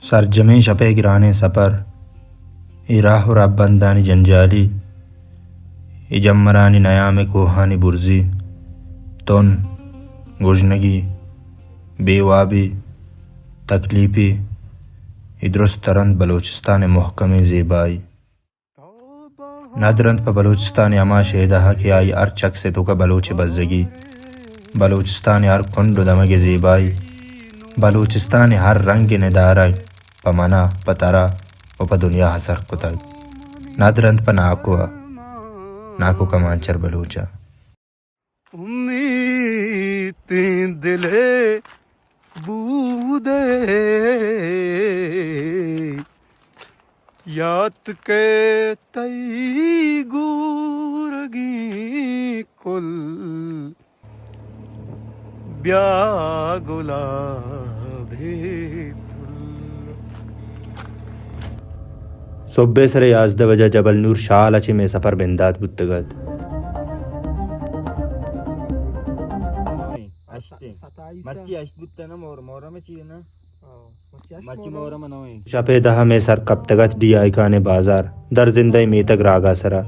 सरजमी शपे गिराने सपर इराह रब्बंदानी जंजाली इजम्मरानी नयाम कोहानी बुर्जी तन गुजनगी बेवाबी तकलीफ़ी इदरुस्त तरंद बलूचिस्तान महकम ज़ेबाई नदरंत पर बलूचिस्तान अमा शेदहा कि आई अर चक से तो का बलूच बज़गी बलूचिस्तान हर कुंड दमगे ज़ेबाई बलूचिस्तान हर रंग निदारा पमना पतरा व प दुनिया हसर कुतग नदरंत पर नाको का मांचर बलूचा उम्मीद दिले बूदे याद के तई गूरगी कुल ब्या गुलाबी सोब्बे सरे याजद वजह जबल नूर शाल अची में सफर बिंदात बुत्तगत शपे दहा में सर कब तगत डी आइकाने बाजार दर जिंदई में तक रागा सरा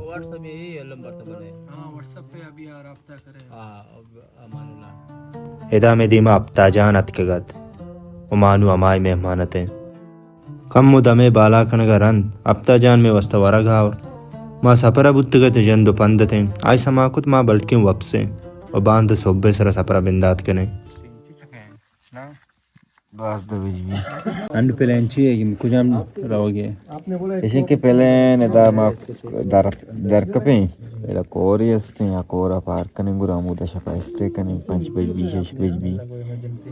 एदा में दीमा अब्ताजान अतकगत उमानु अमाय मेहमानतें कम मुदमे बाला कनगा रंद अब्ताजान में वस्ता वरगा और माँ सपरा बुत्तगत जंदो पंदतें आई समाकुत माँ बल्कि वपसे और बांध सोब्बे सरा सपरा बिंदात कने बस दो बिजली अंड पेलेंची है कि कुछ हम रहोगे इसी के पहले नेता माँ दर कपे इला कोरी अस्ते या कोरा पार कने गुरा मुदा शपा इस्ते कने 5 बिजली 6 बिजली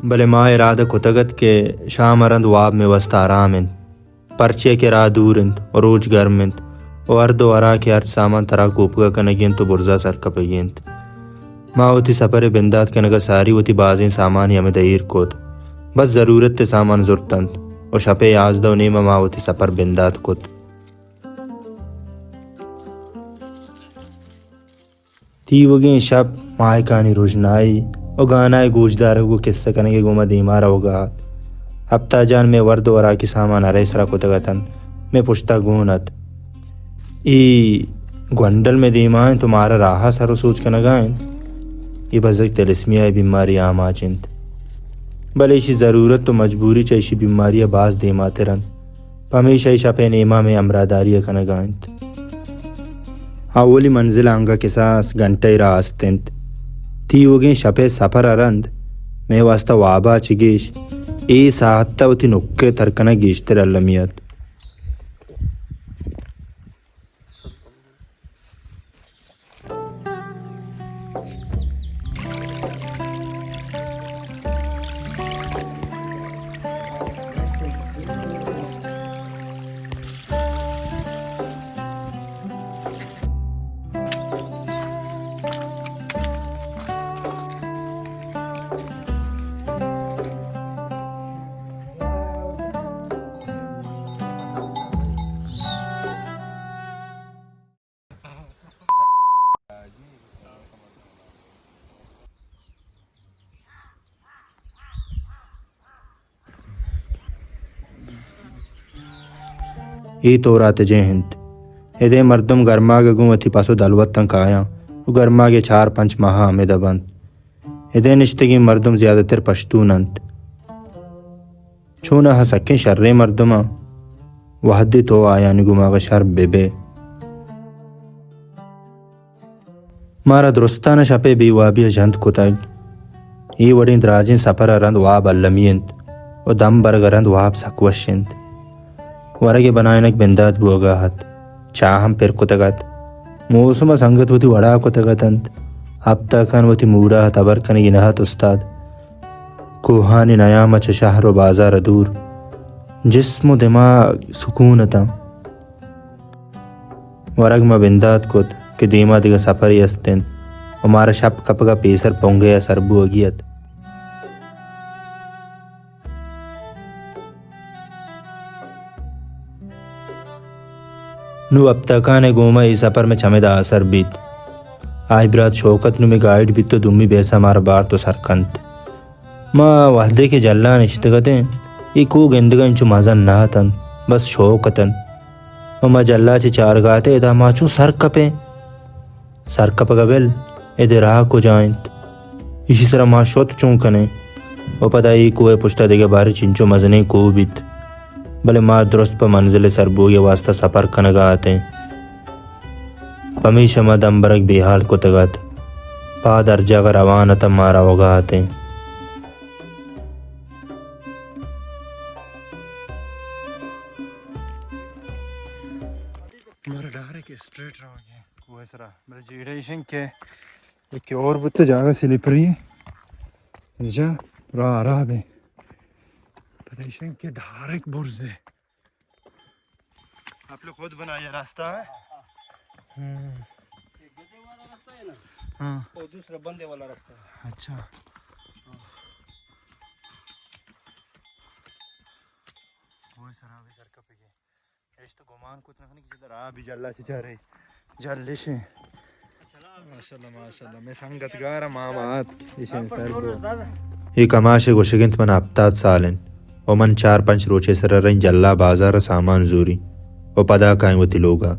भले माँ इरादा कुतगत के शाम अरंद वाब में वस्ता आरामिन परचे के राह दूरिंद और रोज गर्मिंद और अर्दो अरा के अर्द सामान तरा कोपगा कनगियन तो बुर्जा सर कपगियंत माँ होती सपरे बिंदात कनगा सारी होती बाजें सामान हमें दईर कोत बस ज़रूरत ते सामान ज़ुरतंत और शपे याजदो नेमा माँ होती सपर बिंदात कोत ती वगे शब माए कानी रोशनाई और गानाए गोजदार को किस्सा कनेगे गोमा दीमारा होगा अब ताजान में वर्द वरा की सामान अरेसरा को तगतन में पुश्ता गोनत ई ग्वंडल में दीमाएं तुम्हारा राहा सरो सोच के नगाएं ये बजक तिलिस्मिया बीमारी आमा चिंत भले इसी ज़रूरत तो मजबूरी चाहिए बीमारियाँ बाज देमाते रन हमेशा ही शपे नेमा में अमरादारिया का नगांत आवली मंजिल आंगा के सास घंटे रास्तेंत थी वगे शपे सफर अरंद मैं वास्ता वाबा चिगेश ए साहत्ता उती नुक्के तरकना गेश्तर अल्लमियत ई तोरात जे हिंद एदे मर्दम गर्मा गगु अति पासो दलवत तंक आया वो गर्मा के 4-5 माह हमें दबंत एदे निश्तगी मर्दम ज्यादातर पश्तून अंत छूना हसके शर्रे मर्दमा वहदी तो आया निगुमा का शर बेबे मारा दुरुस्तान शपे बीवाबी जंत कुतग ई वड़ी द्राजिन सफर अरंद वाब अल्लमियंत और दम बरगरंद वाब सकवशिंत वरगे बनायनक बिंदात बोगाहत चाहम पेर कुतगत मौसम संगत वती वड़ा कुतगतंत अब तकन वती मूड़ा तबर कन गिनहत उस्ताद कोहानी नयाम च शहर बाजार दूर जिस्म दिमाग सुकून था वरग में बिंदात कुत के दीमा दिगा सफरी अस्तिन हमारा शप कपगा पेसर पोंगे या सरबू अगियत नु अब तकाने गोमा इस सफर में छमेदा असर बीत आई ब्रात शौकत नु में गाइड भी तो दुम्मी बेसा मार बार तो सरकंत माँ वहदे के जल्ला निश्तगते इको गिंदगंचु मजन नातन बस शौकतन और मजल्ला चे चार गाते इदा माचू सर कप गबल इधर राह को जाइंत इसी तरह माँ शोत चूंकने और पता ही कुए पुश्ता देगे बारे चिंचो मजने को बित भले माँ दुरुस्त पर मंजिल सरबो ये वास्ता सफर कनगा आते हमेशा मद अंबरक बेहाल को तगत पा दर्जा का रवान तम मारा होगा आते मर डारे के स्ट्रेट रहोगे कुए सरा मेरे जीडेशन के एक और बुत्ते जागा स्लिपरी जा रहा बे पता के डायरेक्ट बुर्ज है आप लोग खुद बनाया रास्ता है हाँ वो दूसरा बंदे वाला रास्ता है। अच्छा वो सर कप के ऐसे तो गुमान कुछ ना कि जिधर आ भी जल्ला से जा रही जल्ले से माशाल्लाह मैं संगत गारा मामात इसे सर को एक अमाशे गोशगिंत मन हफ्तात सालन और मन 4-5 रोचे सर रही जल्ला बाजार सामान जूरी और पदा काएं वती लोगा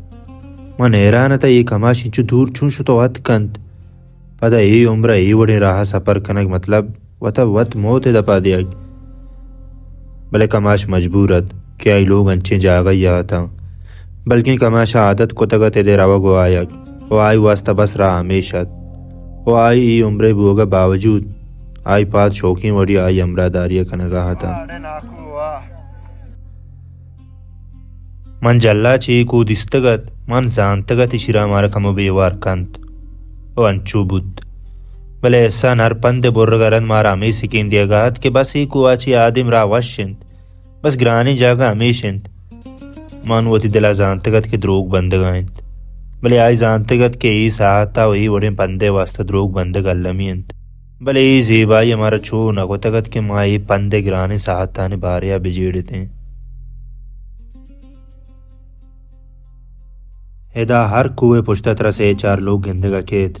मन हैरान था एक अमाशी चु दूर छूं तो वत कंत पदा ये उम्र ये वड़े रहा सफर कनक मतलब वत वत मौत दपा दिया भले कमाश मजबूरत क्या ये लोग अंचे जागा या था बल्कि कमाशा आदत को तगत दे रवा गो आया वो आई वास्ता बस रहा हमेशा वो आई ये उम्र बोगा बावजूद आई पात शौकी वड़ी आई अमरादारिया कनगा था मन जल्ला ची को दिस्तगत मन जानतगत इशिरा मारा कमो बेवार कंत ओ अंचू बुद्ध भले ऐसा नर पंदे बोर्रगरन मारा हमें सिकिन दिया गात के बस ही को आची आदिम रा वशिंत बस ग्रानी जागा हमेशिंत मन वोती दिला जानतगत के द्रोग बंद गायंत भले आई जानतगत के ई साहता वही वड़े पंदे वास्ता द्रोग बंद गल्लमियंत भले ई जेबाई हमारा छो न को तगत के माँ ये पंदे ग्राने साहता ने बारिया बिजेड़ते हेदा हर कुएं पुश्ता तरह से 4 लोग गिंदगा खेत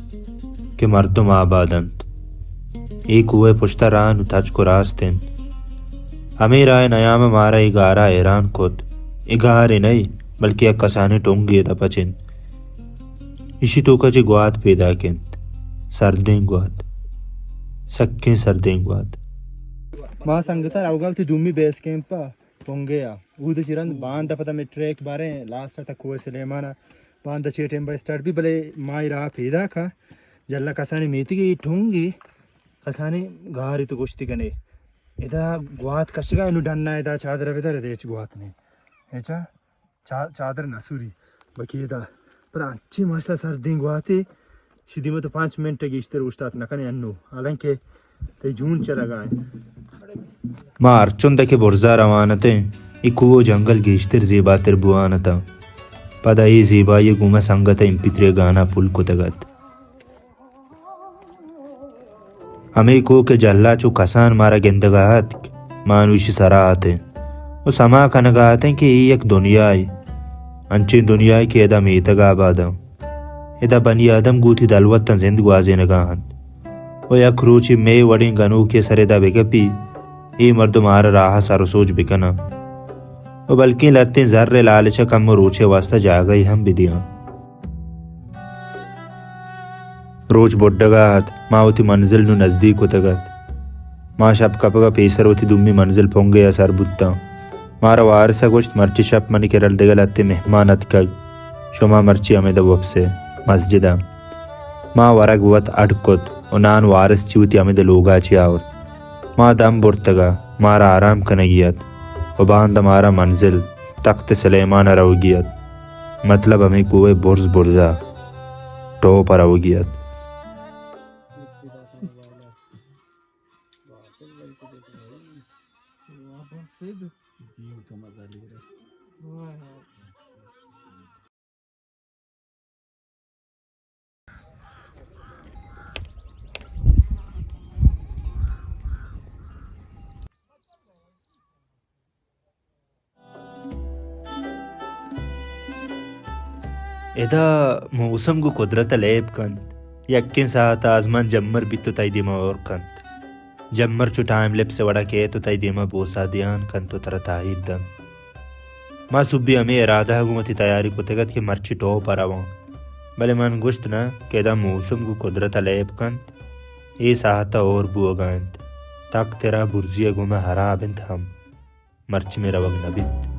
के मर्दुम आबादंत एक कुएं पुश्ता रान तज को रास्तें हमें राय नयाम मारा इगारा हैरान खुद इगारे नहीं बल्कि एक कसाने टोंगी तपचिन इसी तो कचे ग्वात पैदा किंत सर्दें ग्वात सक्के सर्दें ग्वात मां संगता रावगाव ती दुमी बेस कैंप पोंगे या ऊद चिरन बांध पता में ट्रैक बारे लास्ट तक कुएं सलेमाना बांध चेटें बाय स्टार्ट भी भले माई रहा पैदा का जल्ला कसाने मेती की ठोंगी कसाने गारी तो गोश्ती कने इदा ग्वात कशगा इनु डन्ना इदा चादर वेदर देच ग्वात ने हेचा चादर नसुरी बाकी इदा पर अच्छी मसला सर्दी ग्वाते सीधी में तो 5 मिनट की इस्तर उस्ताद नकने अन्नु हालांकि ते जून चला गए माँ अर्चुन दके बुर्जा रवानते इकुओ जंगल गेश्तर जेबातर बुआनता पदा ये जेबा ये गुमा संगत इंपित्रे गाना पुल को तगत हमें को के जल्ला चो कसान मारा गिंदगाहत मानुषी सराहते वो समा कनगाहते कि ये एक दुनिया है अंचे दुनिया के एदा मेतगा आबादा एदा बनी आदम गूथी दलवत जिंद गुआजे नगाहन वो या क्रूची में वड़ी गनू के सरेदा बेगपी ये मर्द मारा राह सारो सोच बिकना वो बल्कि लत्ते जर्रे लालचा कम रोचे वास्ता जा गई हम बिदियां रोज बोड्डगात माँ होती मंजिल नु नजदीक उतगत माँ शब कपगा पेसर होती दुम्मी मंजिल पोंगे या सर बुत्ता मारा वारसा गोश्त मर्ची शप मनी केरल देगा लत्ते मेहमान अतकग शुमा मर्ची हमें दबब से मस्जिदा माँ वरग वत अडकुत और नान वारस चीवती हमें द लोगा चियावत माँ दम बुर्तगा मारा आराम कनगियत और बांध मारा मंजिल तख्त सलेमान रवगियत मतलब हमें कुएं बुर्ज बुर्जा टो पर रवगियत एदा मौसम को कुदरत लेब कंत यक्किन साथ आजमान जम्मर बितो ताई दिमा और कंत जब मर्चु टाइम लेप से वड़ा के तो तई देमा बोसा दियान कन तो तरता दम माँ सुब्बी हमें इरादा गुमती तैयारी को तगत के मर्ची टो परवा भले मन गुश्त न केदा मौसम को कुदरत लेप कन ए साहता और बुअगंत तक तेरा बुर्जिया गुमे हरा बिंत हम मर्च में रवग नबिंत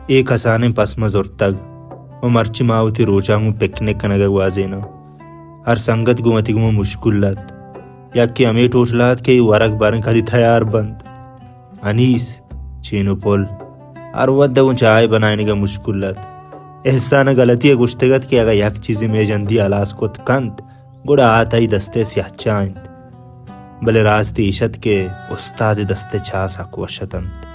एक हसाने पसमज और तग वो मर्ची मावती रोचांगू पिकनिक कनग वाजेना हर संगत गुमती गुम मुश्किल लत या कि हमें टोशलात के वरक बारन खाली तैयार बंद अनीस चीनो पोल और वद्दा वो चाय बनाने का मुश्किल लत एहसान गलती है गुश्तगत कि अगर यक चीज़ में जंदी अलास को कंत गुड़ा आता ही दस्ते से अच्छा भले रास्ते इशत के उस्ताद दस्ते छा साकु अशतंत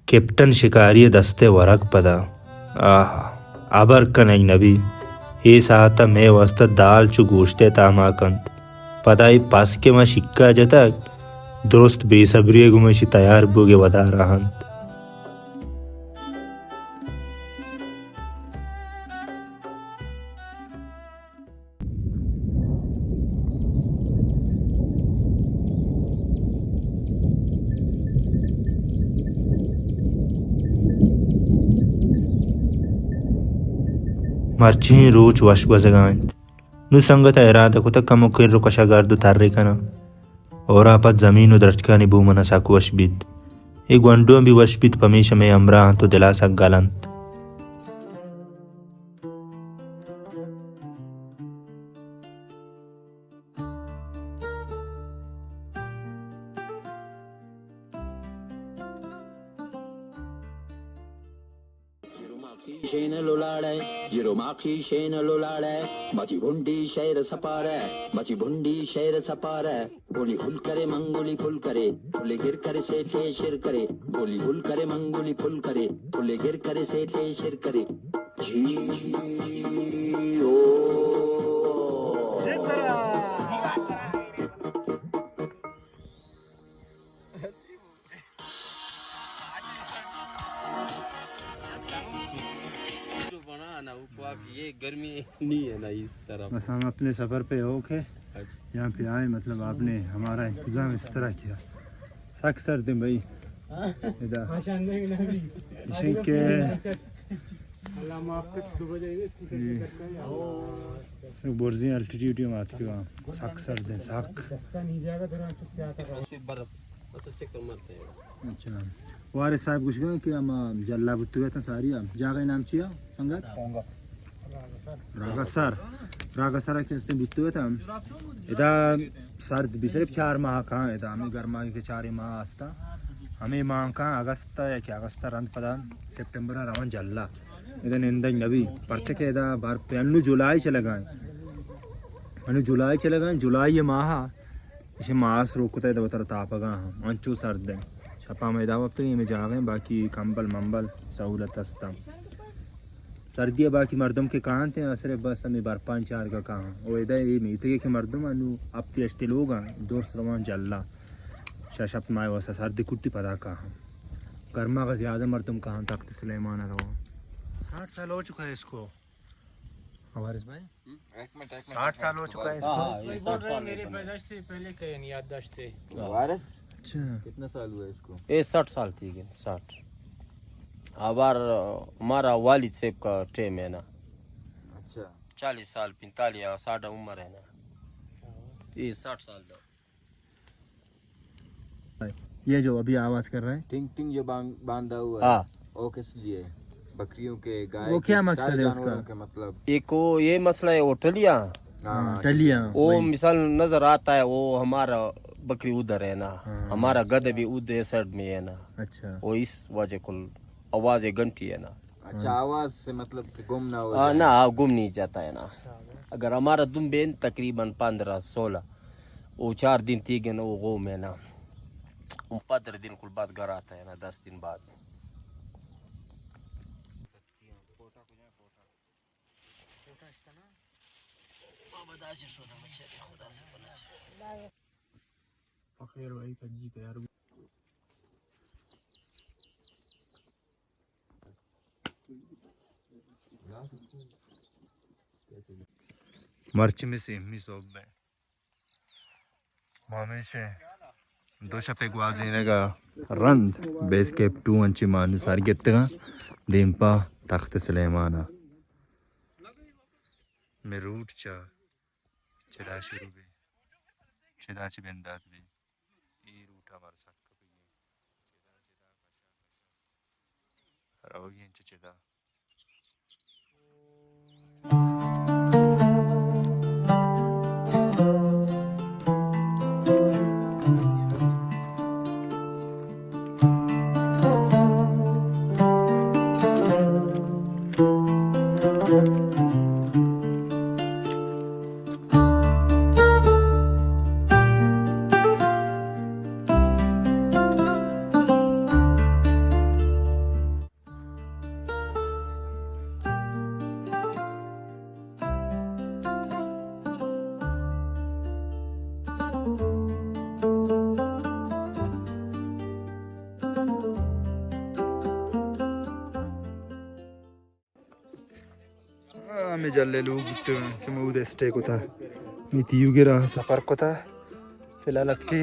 कैप्टन शिकारी दस्ते वरक पदा आह आबर कनई नबी हे साहता मैं वस्ता दाल चु गोश्ते तामाकंत पदाई पास के मा शिक्का जतक दुरुस्त बेसब्रिय गुमशी तैयार बोगे वदा रहंत मर्ची रोच वश बजगान नु संगत इरादा को तक कमो किर कशा गर्द थारे कना और आपत जमीन उदरचका नि भूमना साकु वशबित एक वंडो भी वशबित पमेश में अमरा तो दिलासा गलंत जिरोमाखी शेन लोलाड़े मची भुंडी शेर सपारे मची भुंडी शेर सपारे बोली हुल करे मंगोली फुल करे फुले गिर करे सेठे शिर करे बोली हुल करे मंगोली फुल करे फुले गिर करे सेठे शिर करे जी ओ ये गर्मी नहीं है ना इस तरह बस हम अपने सफ़र पे हो के यहाँ पे आए मतलब आपने हमारा इंतज़ाम इस तरह किया सक सर दे भाई के बोर्जी अल्टीट्यूड में आती है सक सर दे सक अच्छा वारे साहब कुछ गए कि हम जल्ला बुत्तु गए थे सारी हम जागा नाम चिया संगत रागासर के इसने बुत्तु गए थे हम इधर सर्द भी सिर्फ 4 माह कहाँ इधर हमें गर्मा के 4 माह आस्ता हमें माह कहाँ अगस्त या क्या अगस्त रंग पदान सितंबर रवन जल्ला इधर निंदा नबी पर्चे के इधर बार पे जुलाई चले गए जुलाई ये माह इसे मास रोकता है इधर बता तापगा हम अंचू सर्द है छपा मैदान अब तो ये में जा गए बाकी कंबल मंबल सहूलत हस्ता सर्दियाँ बाकी मर्दम के कहाँ थे असरे बस हमें बार 5-4 का कहाँ वो इधर ये मीते के मर्दम अनु अब तेस्ते लोग हैं दोस्त रवान जल्ला शशप माए वसा सर्दी कुट्टी पता कहाँ गर्मा का ज़्यादा मर्दम कहाँ तख्त सुलेमान रवा 60 साल हो चुका है इसको हमारे भाई 60 साल हो चुका है इसको मेरे पैदाइश से पहले का याददाश्त थे वारिस अच्छा कितना साल हुआ इसको ये 60 साल थी 60 आबार हमारा वालिद साहब का टाइम है ना अच्छा 40 साल 45 या 60 उम्र है ना ये 60 साल का ये जो अभी आवाज कर रहा है टिंग टिंग जो बांधा हुआ हाँ है वो किस लिए बकरियों के गाय वो क्या मकसद है उसका के मतलब एक को ये मसला है वो टलिया टलिया वो मिसाल नजर आता है वो हमारा बकरी उधर है ना, हमारा गधा भी उधर साइड में है ना, अच्छा वो इस वजह को आवाज एक घंटी है ना। अच्छा, आवाज से मतलब कि गुम ना हो हाँ जाए। ना, गुम नहीं जाता है ना। अगर हमारा दुम्बेन तकरीबन 15-16, वो 4 दिन 3 दिन वो गुम है ना, 15 दिन कुल बाद घर आता है ना, 10 दिन बाद। मर्च में से मी सोब में मामे से दो शपे ग्वाजीने का रंद बेस केप 2 अंची मानु सार गेत्तगा देंपा तख्त सुलेमाना में रूट चा चदा शुरू भी चदा ची बेंदात भी ई रूट हमारा साथ कभी चदा रहोगी इंच चदा मैं जल्ले लोग उठते कि मैं उधर स्टे को था मैं तीयू गिरा सफर को था फिलहाल अटके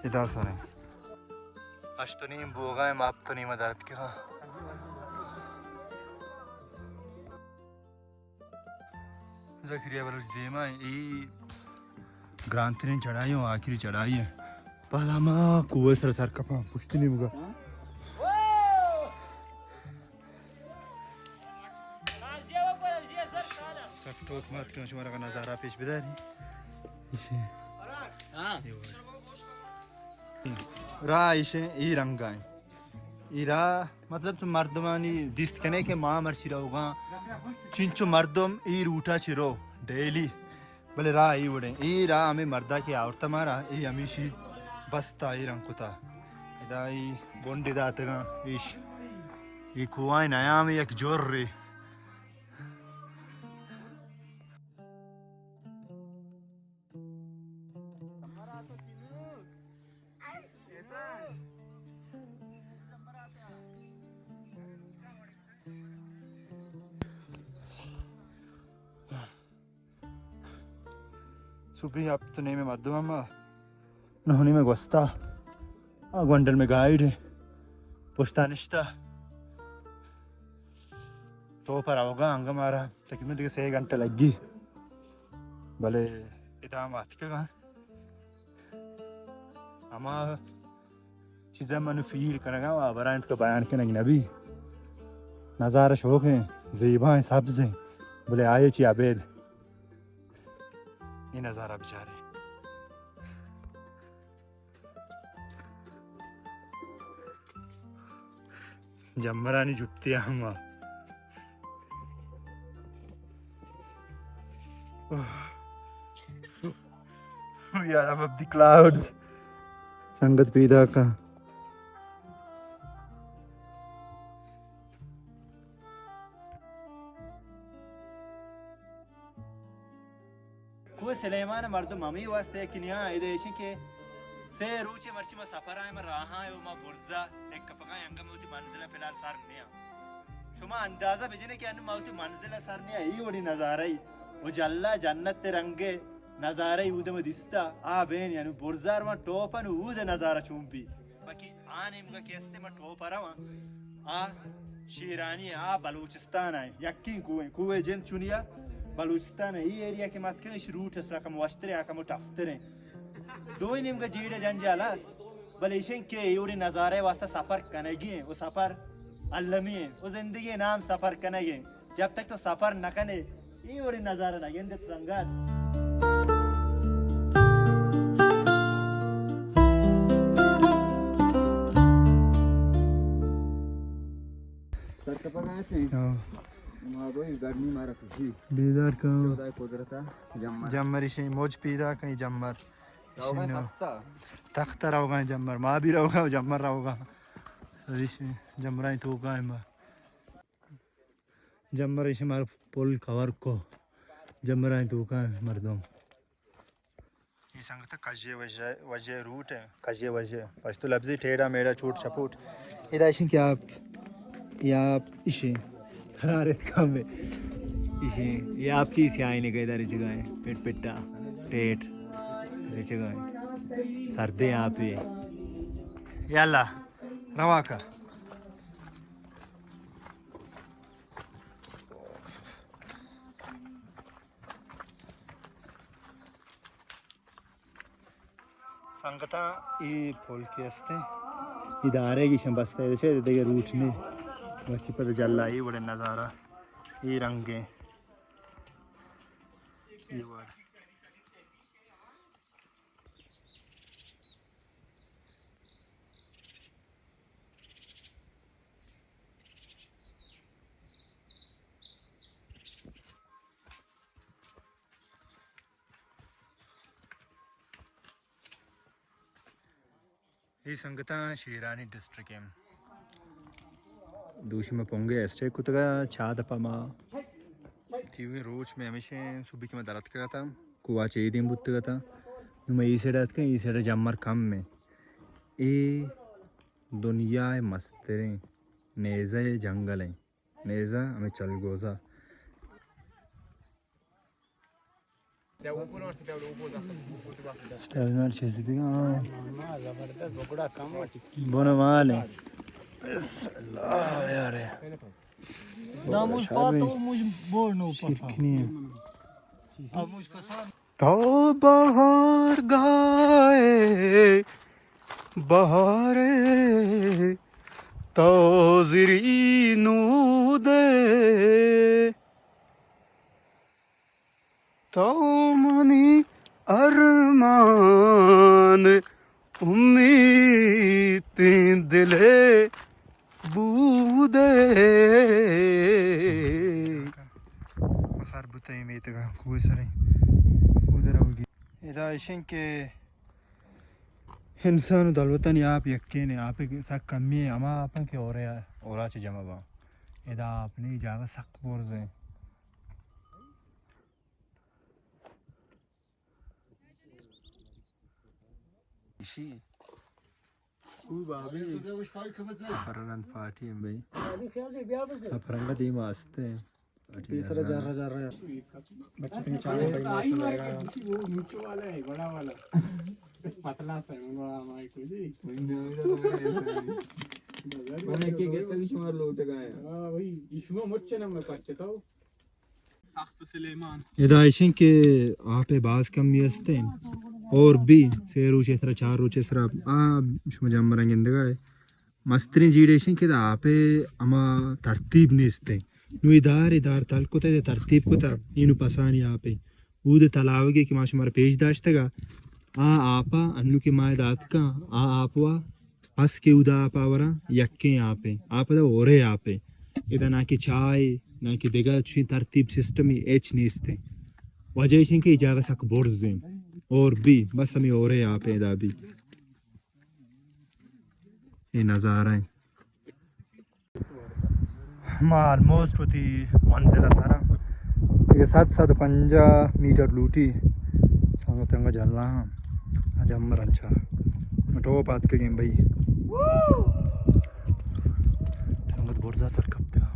इधर सारे आज तो नहीं बोगा है माप तो नहीं मदद के हाँ जखरिया बलोच देमा ये ग्रांथरीन चढ़ाई हो आखिरी चढ़ाई है पहला माँ कुएं सर कपा पुष्टि नहीं होगा टोक मत क्यों शुमारा का नज़ारा पेश बिदारी इसे रा इसे ई रंगा है ई रा मतलब तो मर्दमानी दिस्त कने के माँ मर्ची रहोगा चिंचो मर्दम ई रूठा चिरो डेली भले रा ई उड़े ई रा हमें मर्दा की औरत मारा ई हमेशी बसता ई रंग कुता इदा ई बोंडी दातगा इश ई कुआं नया में एक जोर रे सुबह अब तो नहीं मैं मर्द मामा नहोनी में गोस्ता ग्वंडल में गाइड पुश्ता निश्ता तो पर आओगा अंग मारा तकरीबन 6 घंटे लगी भले इतना मात का अमा चीज़ें मनु फील करेगा वह बरांत का बयान के नबी नज़ारा शौक है ज़ीबा है सब्ज़ है बोले आए ची आबेद ये नज़ारा बेचारे जम्मरानी जुटती हम यार अब दी क्लाउड्स संगत पैदा का को सलेमान मर्द मम्मी वास्ते कि निया इदेश के से रूचे मर्ची में सफर आए में रहा है वो मां बुर्जा एक कपका यंगा में उती मंजिला फिलहाल सार निया शुमा अंदाजा बिजने के अनु माउती मंजिला सार निया ई वडी नजारा ही वो जल्ला जन्नत ते रंगे नजारा ही उदम दिस्ता आ बेन यानु बुर्जार में टोपन उद नजारा चुंपी बाकी आने मुगा केस्ते में टोपरा आ शेरानी आ बलूचिस्तान है यकीन कुएं जन चुनिया बलूचिस्तान है ये एरिया के मत के इस रूट है सलाकम वस्त्रे आकम टफ्तरे दो ही निम्न का जीड़े जंजालास बलेशन के योरी नज़ारे वास्ता सफ़र कनेगी है वो सफ़र अल्लमी है वो ज़िंदगी नाम सफ़र कनेगी जब तक तो सफ़र न कने ये योरी नज़ारा ना गेंदे संगात पकाए थे हाँ वही गर्मी मारा खुशी बेदार का खुदा कुदरता जम्मा जम्मर इसे मौज पीदा कहीं जम्मर होगा तख्ता तख्त रहोगा जम्मर माँ भी रहोगा जम्मर रहोगा इसे जमरा ही तो का है माँ जम्मर इसे मार पुल कवर को जमरा ही तो का है मर्दों ये संगत कजे वजह रूट है कजे वजह बस तो लफ्ज़ी टेढ़ा मेढ़ा छूट छपूट इधर इसे क्या आप इसे हरारत कम है इसे ये आप चीज़ से आए नहीं गए इधर जगह है पेट पिट्टा पेट जगह है सर्दे आप ये याल्ला रवा का संगता ये फूल के हस्ते इदारे की शंबस्ते जैसे देखिए रूट में बाकी पता जल्ला ये बड़े नज़ारा ये रंगे ये बड़ा ये संगता शेरानी डिस्ट्रिक्ट है दूषिमा पोंगे ऐसे कुतगा छाद पमा तीवे रोज में हमेशा सुबह की मैं दर्द का था कुआ चाहिए दिन बुत्ते का था मैं इसे रात का इसे रात जम्मर कम में ये दुनिया है मस्तरे नेज़ा है जंगल है नेज़ा हमें चल गोज़ा स्टाइलर चीज़ भी बोना माल है यार तो बहार गाए बहारे तो ज़री नूदे तो मनी अरमान उम्मीद दिले बूदे मसार बुताई में इतना कोई सरे उधर होगी इधर ऐसे के इंसान दलवतन आप यकीन है आप एक साक कमी है हमारा अपन के और है और आज जमा बा इधर आपने जागा सक बोर से इसी सफरंग पार्टी है भाई सफरंग दी मस्त है तीसरा जा रहा है बच्चे पहचाने भाई माशा लगा वो नीचे वाला है बड़ा वाला पतला सा है बड़ा माई को जी मैंने के गेता भी शुमार लोट गए हां भाई इसमें मुच्चे ना मैं पच्चे तो तख्त सुलेमान इधर आइशिं के आप बास कम यस्ते और भी सेरू चेसरा चार चेसरा मजमरंग इंदगा मस्तरी जीडेशन के आपे अमा तरतीब निस्ते नु इदार तलकुते तरतीब कुता इनु पसानी आपे ऊद तलावगे कि माश मर पेज दाश्तगा आपा अन्नु के माय दात का आपवा पस के उदा पावरा यक्के आपे आपदा ओरे आपे इदा ना कि चाय ना कि देगा छि तरतीब सिस्टम ही एच निस्ते वजह के इजागा सक बोर्ड और भी बस हमें और है यहाँ पे दाबी ये नज़ारा है हम ऑलमोस्ट होती मंजिल सारा ये 750 मीटर लूटी संगतंगा जलना जम्मर अच्छा टो पात के गेम भाई संगत बोर्जा सर कब तक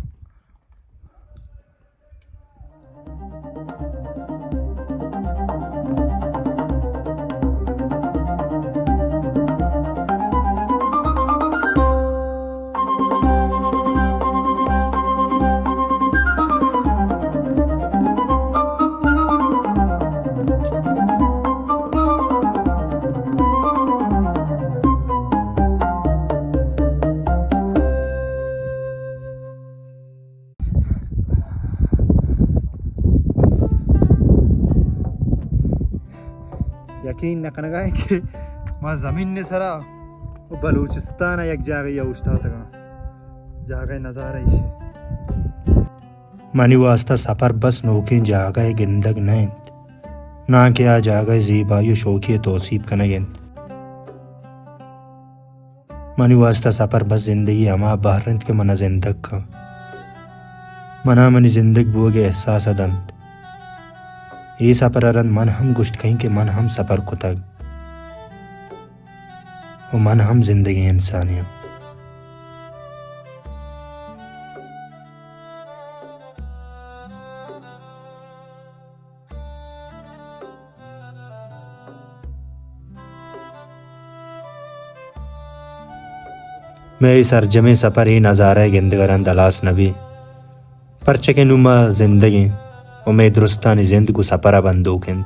यकीन न करना है कि वहाँ ज़मीन ने सरा बलूचिस्तान एक जगह या उश्ता तक जगह नज़ारा इसे मनी वास्ता सफ़र बस नोकिन जागह गिंदग नैंत ना क्या जागह ज़ीबायु शौकी तोसीब कनगेंत मनी वास्ता सफ़र बस ज़िंदगी हमा बहरंत के मना जिंदग का मना मनी जिंदग बोगे एहसास दंत ये सफ़र अरन मन हम गुश्त कहीं के मन हम सफ़र कुतग और मन हम जिंदगी इंसानिया मैं सरजमे सफ़र ही नज़ारा गिंदगरन दलास नबी परचके नुमा जिंदगी और मैं दुरुस्तानी जिंद को सफ़रा बंदूकिंत